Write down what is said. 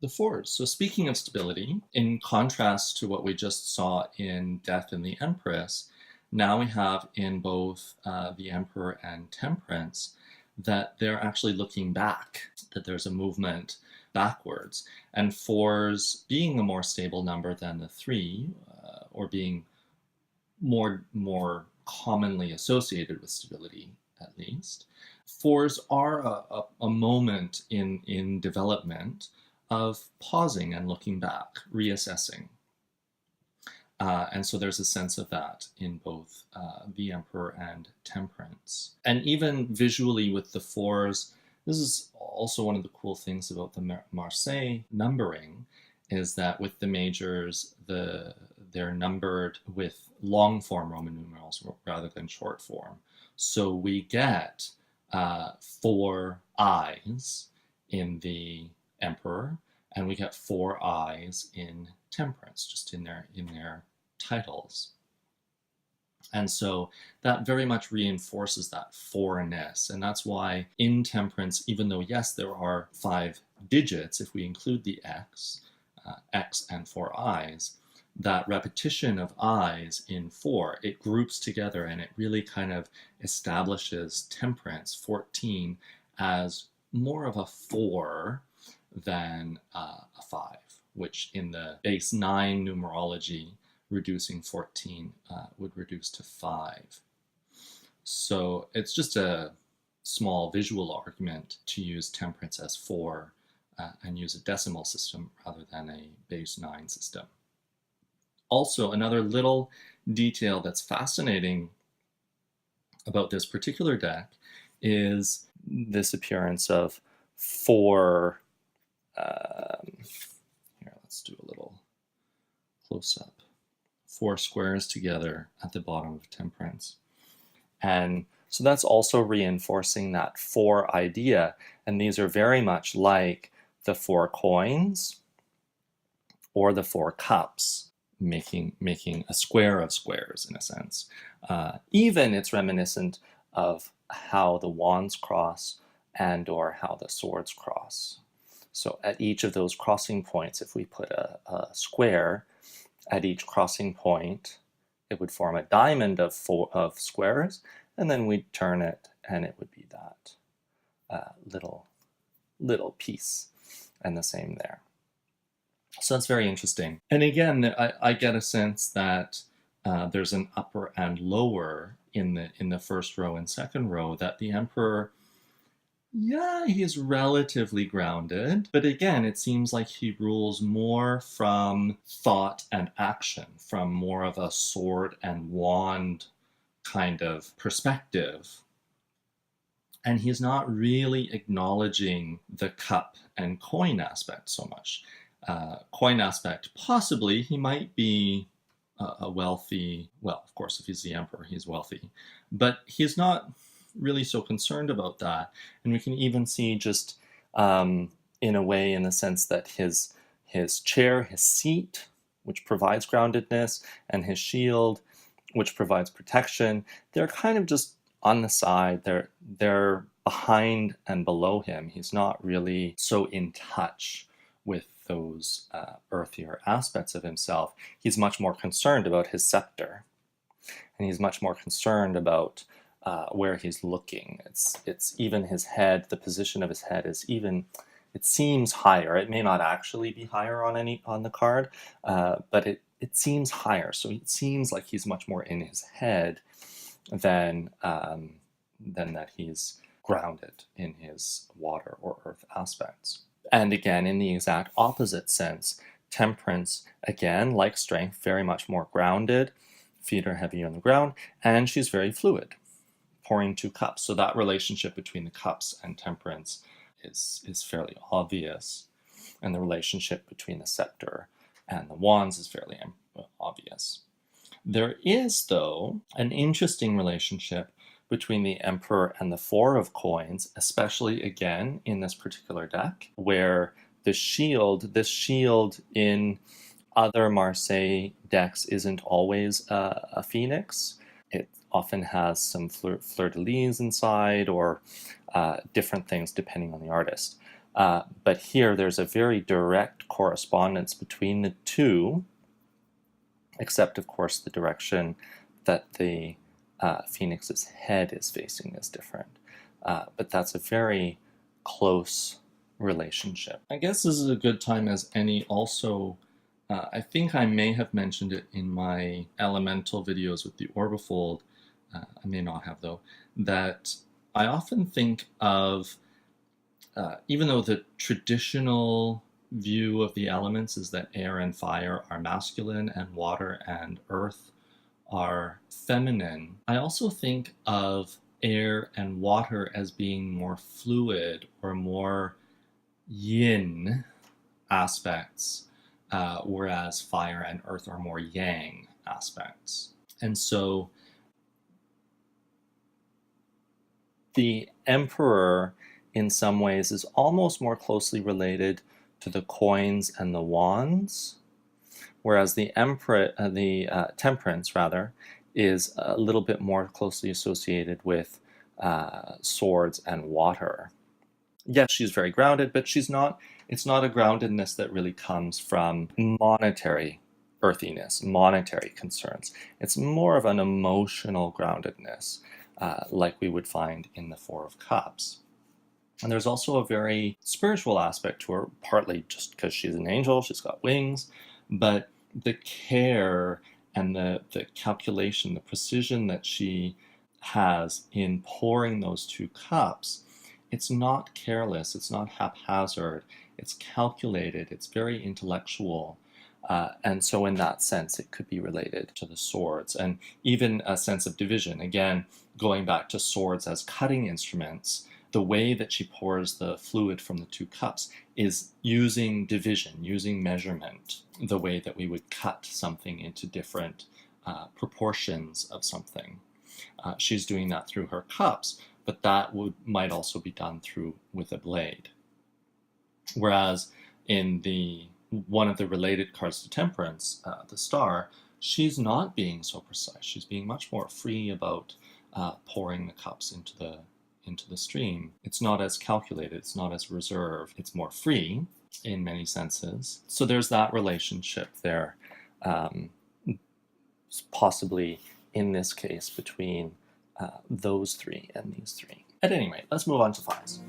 The fours. So speaking of stability, in contrast to what we just saw in Death and the Empress, now we have in both the Emperor and Temperance that they're actually looking back, that there's a movement backwards. And fours being a more stable number than the three, or being more commonly associated with stability, at least. Fours are a moment in development of pausing and looking back, reassessing. And so there's a sense of that in both the Emperor and Temperance. And even visually with the fours, this is also one of the cool things about the Marseille numbering, is that with the majors, they're numbered with long form Roman numerals rather than short form. So we get four eyes in the Emperor, and we get four eyes in Temperance, just in their titles. And so that very much reinforces that fourness. And that's why in Temperance, even though, yes, there are 5 digits, if we include the X and 4 eyes, that repetition of eyes in 4, it groups together and it really kind of establishes Temperance 14 as more of a 4 than a 5, which in the base 9 numerology, reducing 14 would reduce to 5. So it's just a small visual argument to use Temperance as 4 and use a decimal system rather than a base 9 system. Also, another little detail that's fascinating about this particular deck is this appearance of 4. Here, let's do a little close-up. 4 squares together at the bottom of Temperance. And so that's also reinforcing that 4 idea. And these are very much like the 4 coins or the 4 cups, making a square of squares in a sense. Even it's reminiscent of how the wands cross and or how the swords cross. So at each of those crossing points, if we put a square at each crossing point, it would form a diamond of squares, and then we'd turn it, and it would be that little piece, and the same there. So that's very interesting. And again, I get a sense that there's an upper and lower in the first row and second row, that the Emperor, yeah, he's relatively grounded, but again, it seems like he rules more from thought and action, from more of a sword and wand kind of perspective. And he's not really acknowledging the cup and coin aspect so much. Coin aspect, possibly, he might be a wealthy, well, of course, if he's the Emperor, he's wealthy, but he's not really so concerned about that. And we can even see just in a way, in the sense that his chair, his seat, which provides groundedness, and his shield, which provides protection, they're kind of just on the side. They're behind and below him. He's not really so in touch with those earthier aspects of himself. He's much more concerned about his scepter, and he's much more concerned about where he's looking. It's even his head, the position of his head is even, it seems higher. It may not actually be higher on the card, but it seems higher. So it seems like he's much more in his head than that he's grounded in his water or earth aspects. And again, in the exact opposite sense, Temperance, again, like Strength, very much more grounded, feet are heavy on the ground, and she's very fluid, pouring 2 cups. So that relationship between the cups and Temperance is fairly obvious, and the relationship between the scepter and the wands is fairly obvious. There is, though, an interesting relationship between the Emperor and the 4 of coins, especially again in this particular deck, where this shield in other Marseille decks isn't always a phoenix. It often has some fleur-de-lis inside, or different things depending on the artist. But here there's a very direct correspondence between the two, except of course the direction that the phoenix's head is facing is different. But that's a very close relationship. I guess this is a good time as any also. I think I may have mentioned it in my elemental videos with the orbifold. I may not have though. That I often think of, even though the traditional view of the elements is that air and fire are masculine and water and earth are feminine, I also think of air and water as being more fluid or more yin aspects, whereas fire and earth are more yang aspects. And so the emperor in some ways is almost more closely related to the coins and the wands, whereas the temperance rather is a little bit more closely associated with swords and water. Yes, she's very grounded, but she's not. It's not a groundedness that really comes from monetary earthiness, monetary concerns. It's more of an emotional groundedness, like we would find in the Four of Cups. And there's also a very spiritual aspect to her, partly just because she's an angel, she's got wings, but the care and the calculation, the precision that she has in pouring those two cups, it's not careless, it's not haphazard, it's calculated, it's very intellectual. And so in that sense, it could be related to the swords, and even a sense of division. Again, going back to swords as cutting instruments, the way that she pours the fluid from the two cups is using division, using measurement, the way that we would cut something into different proportions of something. She's doing that through her cups, but that might also be done with a blade. Whereas in one of the related cards to Temperance, the Star, she's not being so precise. She's being much more free about pouring the cups into the stream. It's not as calculated, it's not as reserved, it's more free in many senses. So there's that relationship there, possibly in this case between those three and these three. At any rate, let's move on to fives.